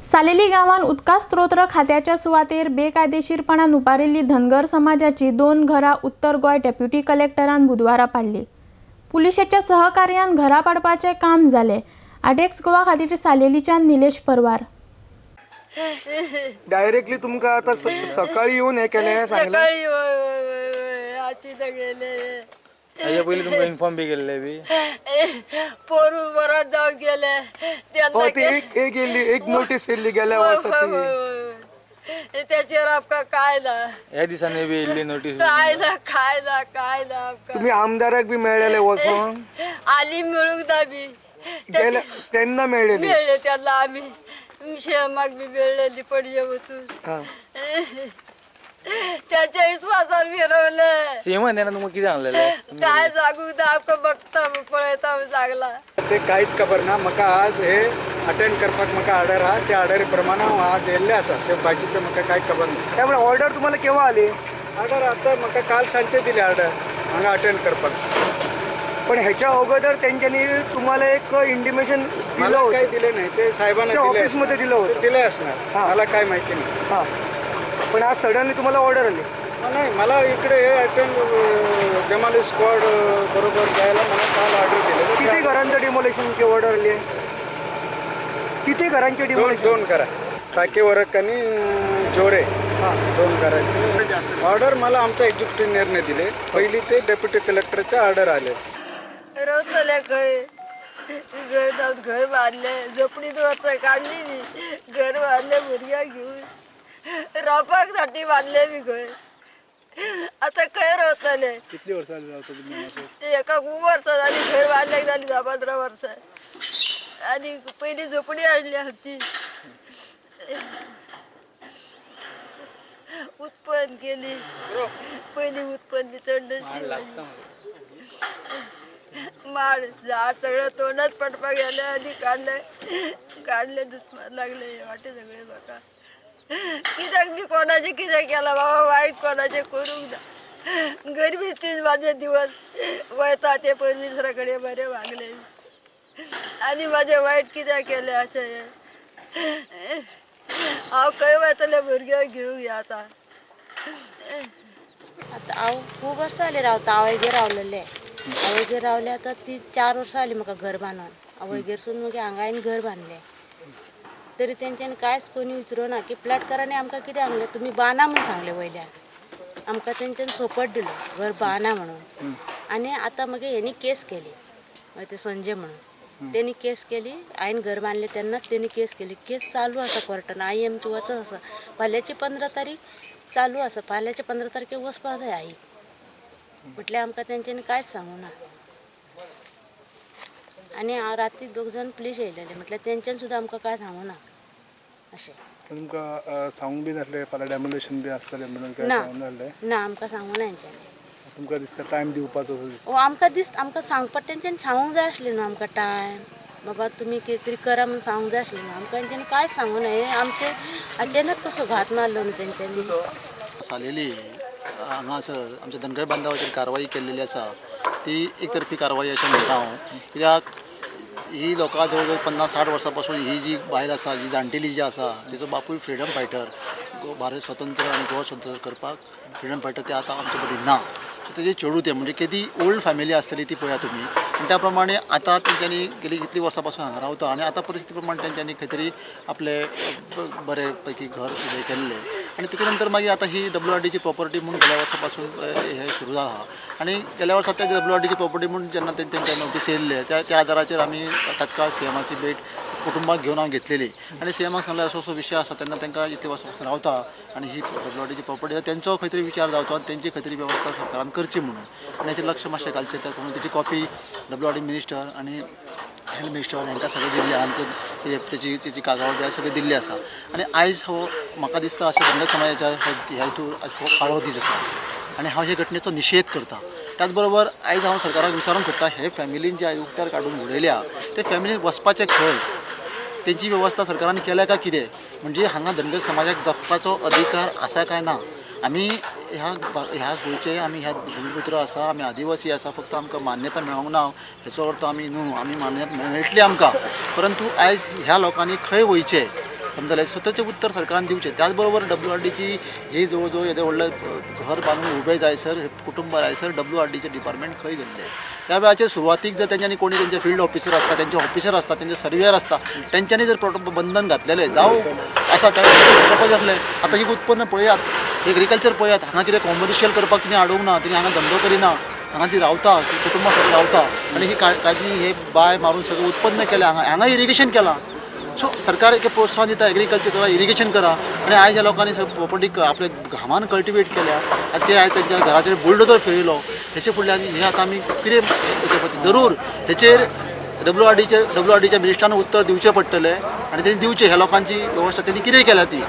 सालेली गावात उदका स्त्रोत खात्याच्या सुवातेर बेकायदेशीरपणान उबारिल्ली धनगर समाजाची 2 घरां उत्तर गोय डेप्युटी कलेक्टरान बुधवारा पाडली। पुलिशेच्या सहकार्यान घरां पाडपाचे काम जाले। आडेक्स गोवा खातीर सालेलीच्यान निलेश परवार। डायरेक्टली तुमका आता सकाळी येऊन हे केले सांगले आची तर गेले याच्या पहिले तुमका इन्फॉर्म बी केले बी पोरू बरोबर जाऊन गेले हो ते एक नोटीस येल्ली गेल्या वर्षाची त्याच्यावर आपका काय ना या दिसाने बी येल्ली नोटीस काय ना आपका तुम्ही आमदाराक बी मेळलेले वचून आली मिळूक ना बी त्यांना मेळलेली मिळले त्याला आम्ही शेमाक बी मिळलेली पडजे वचून त्याच्या विश्वासात फिरवलं सीएम ने तुम्हाला किती आणलेलं काय सांगू ना आपका बघता पळयता सांगला ते काहीच खबर ना म्हाका आज हे अटेंड करपाक म्हाका ऑर्डर हा त्या ऑर्डरी प्रमाणे हांव आज येल्ले आसा ते बाकीचे म्हाका कांय खबर ना त्यामुळे ऑर्डर तुम्हाला केव्हा आली ऑर्डर आता म्हाका काल सांजचे दिली ऑर्डर हांगा अटेंड करपाक पण ह्याच्या अगोदर त्यांनी तुम्हाला एक इंटिमेशन दिलं मला होतं काही दिले नाही ते साहेबांना त्या दिले ऑफिसमध्ये दिलं होतं. ते दिले असणार मला काय माहिती नाही हां पण आज सडनली तुम्हाला ऑर्डर आली नाही मला इकडे हे अटेंड डेमॉलिश स्क्वॉड बरोबर जायला मला काल ऑर्डर दिले किती घरांचं डिमोलेशनची ऑर्डर आली आहे किती घरांचे डिमोलेशन दोन करा टाकेवरक आणि जोरे दोन करायचे ऑर्डर मला आमचा एक्झिक्युटिव्ह निर्णय दिले पहिली ते डेप्युटी कलेक्टरचे ऑर्डर आले रवतले घर जाऊन घर बांधले झोपडीत वर्ष काढली मी घर बांधले भुरग्या घेऊन रावपाक साठी बांधले मी घर आता खंय रवतले किती वर्ष झाली एका खूप वर्ष झाली घर बांधले झाली 10-15 वर्ष आणि पहिली झोपडी आणली आमची उत्पन्न केली पहिली उत्पन्न बी चढ माड झाड सगळं तोंडात पटपा गेले आणि काढले दुश्मन लागले वाटे सगळे बघा कित्याक मी कोणाचे कितें केला बाबा वाईट कोणाचे करूंक ना गरबीतीच माझे दिवस वयता ते परमेश्वराकडे बरे वागले आणि माझे वाईट कित्याक केले अशें हांव खंय वयतले भुरग्यांक घेवंक या आतां हांव खूब वर्सां जालीं रावता आवयगेर रावलेलें आवयगेर रावले आतां ती 4 वर्सां जालीं म्हाका घर बांदून आवयगेरसून मागीर हांगा हांवें घर बांदलें तरी तेंच्यांनी कांयच कोणी विचारूं ना की प्लॅटकारांनी आमकां कितें सांगलें तुमी बांदा म्हूण सांगलें वयल्यान आमकां तेंच्यांनी सोपट दिलो घर बांदा म्हणून आनी आतां मागीर हेणी केस केली ते संजय म्हणून तेणी केस केली हांवें घर बांदलें तेन्नाच तेणी केस केली केस चालू आसा कोर्टान आई आमची वचत आसा फाल्यांची 15 तारीख चालू आसा फाल्यांच्या 15 तारखेक वचपाक जाय आई म्हटल्यार आमकां तेंच्यांनी कांयच सांगूं ना आनी राती 2 जाण पुलीस येयलेले म्हटल्यार तेंच्यांनी सुद्दां आमकां कांय सांगूं ना अशें तुमकां सांगूंक बी नासलें फाल्यां डेमोलेशन बी आसतलें म्हणून काय ना सांगूंक नासलें ना आमकां सांगूं ना तेंच्यांनी तुमकां दिसता टायम दिवपाचो आमकां आमकां सांगपाक तेंच्यांनी सांगूंक जाय आसलें न्हू आमकां टायम बाबा तुमी कितें तरी करा म्हणून सांगूंक जाय आसलें न्हू आमकां तेंच्यांनी कांयच सांगूं ना हे आमचे अचानक कसो घात मारलो न्हू तेंच्यांनी सालेली हांगासर आमच्या धनगर बांधवाचेर कारवाई केल्लेली आसा ती एकतर्फी कारवाई अशें म्हणटा हांव कित्याक ही लोकां जवळ जवळ 50-60 वर्सां पासून ही जी बायल आसा जी जाणटेली जी आसा तिचो बापूय फ्रिडम फायटर भारत स्वतंत्र आनी गोवा स्वतंत्र करपाक फ्रिडम फायटर ते आतां आमचे मदीं ना सो तेजे चेडूं ते म्हणजे केदी ओल्ड फॅमिली आसतली ती पळया तुमी आनी त्या प्रमाणे आतां तेंच्यांनी गेली कितली वर्सां पासून हांगा रावता आनी आतां परिस्थिती प्रमाणे तेंच्यांनी खंय तरी आपले बरे पैकी घर उबें केल्लें आनी तेच्या नंतर मागीर आतां ही WRDची प्रॉपर्टी म्हणून गेल्या वर्सा पासून हे सुरू जाला आनी गेल्या वर्सा त्या WRDची प्रॉपर्टी म्हणून जेन्ना तेंच्या नोटीस येयल्ले त्या आदाराचेर आमी तात्काळ सीएमाची भेट कुटुंबाक घेवन हांव घेतलेली आनी सीएमाक सांगलें असो विशय आसा तेन्ना तांकां इतले वर्सां पासून रावता आनी ही WRDची प्रॉपर्टी तेंचो खंय तरी विचार जावचो आनी तेंची खंय तरी वेवस्था सरकारान करची म्हणून आनी हेचेर लक्ष मातशें घालचें त्या म्हणून तेची कॉपी WRD मिनिस्टर आनी हेल्थ मिनिस्टर हांकां सगळें दिल्ली आनी तेची कागाळ बी सगळें दिल्ली आसा आनी आयज हो म्हाका दिसता अशें धनगर समाजाच्या ह्या हितूर हो काळो दीस आसा आनी हांव हे घटनेचो निशेध करता त्याच बरोबर आयज हांव सरकाराक विचारूंक सोदता हे फॅमिलीन जे आयज उक्त्यार काडून उडयल्या ते फॅमिलीन वचपाचें खंय तेची वेवस्था सरकारान केल्या काय कितें म्हणजे हांगा धनगर समाजाक जगपाचो अधिकार आसा काय ना आमी ह्या गोंयचे आमी ह्या भूमिपुत्र आसा आमी आदिवासी आसा फक्त आमकां मान्यता मेळोंक ना हेचो अर्थ आमी न्हू आमी मान्यता मेळटली आमकां परंतु आयज ह्या लोकांनी खंय वयचें समजलें स्वताचें उत्तर सरकारान दिवचें. त्याच बरोबर WRDची ही जवळ येदें व्हडलें घर बांदून उबें जायसर कुटुंब जायसर WRDचें डिपार्टमेंट खंय गेल्लें. त्या वेळाचेर सुरवातीक जर तेंच्यांनी कोणी तेंचे फील्ड ऑफिसर आसता, तेंचे ऑफिसर आसता, तेंचे सर्वेयर आसता, तेंच्यांनी जर बंधन घातलेलें जावं आसा त्या जातलें. आतां ही उत्पन्न पळयात, एग्रीकल्चर पळयात, हांगा कितें कॉमर्शियल करपाक तिणें हाडूंक ना, तिणें हांगा धंदो करिना, हांगा ती रावता, कुटुंबा खातीर रावता आनी ही काजी हे बाय मारून सगळें उत्पन्न केलें, हांगा इरिगेशन केलां. सो सरकार एक प्रोत्साहन दिता, एग्रीकल्चर करा, इरिगेशन करा. आनी आयज ह्या लोकांनी प्रॉपर्टी आपल्या घामान कल्टिवेट केल्या आनी ते आयज तेंच्या घराचेर बुलडोजर फिरयलो. हेचे फुडल्यान हे आतां आमी कितें करपाचें, जरूर हेचेर WRDच्या मिनिस्टरान उत्तर दिवचें पडटलें आनी तेणी दिवचें ह्या लोकांची वेवस्था तेणी कितें केल्या ती.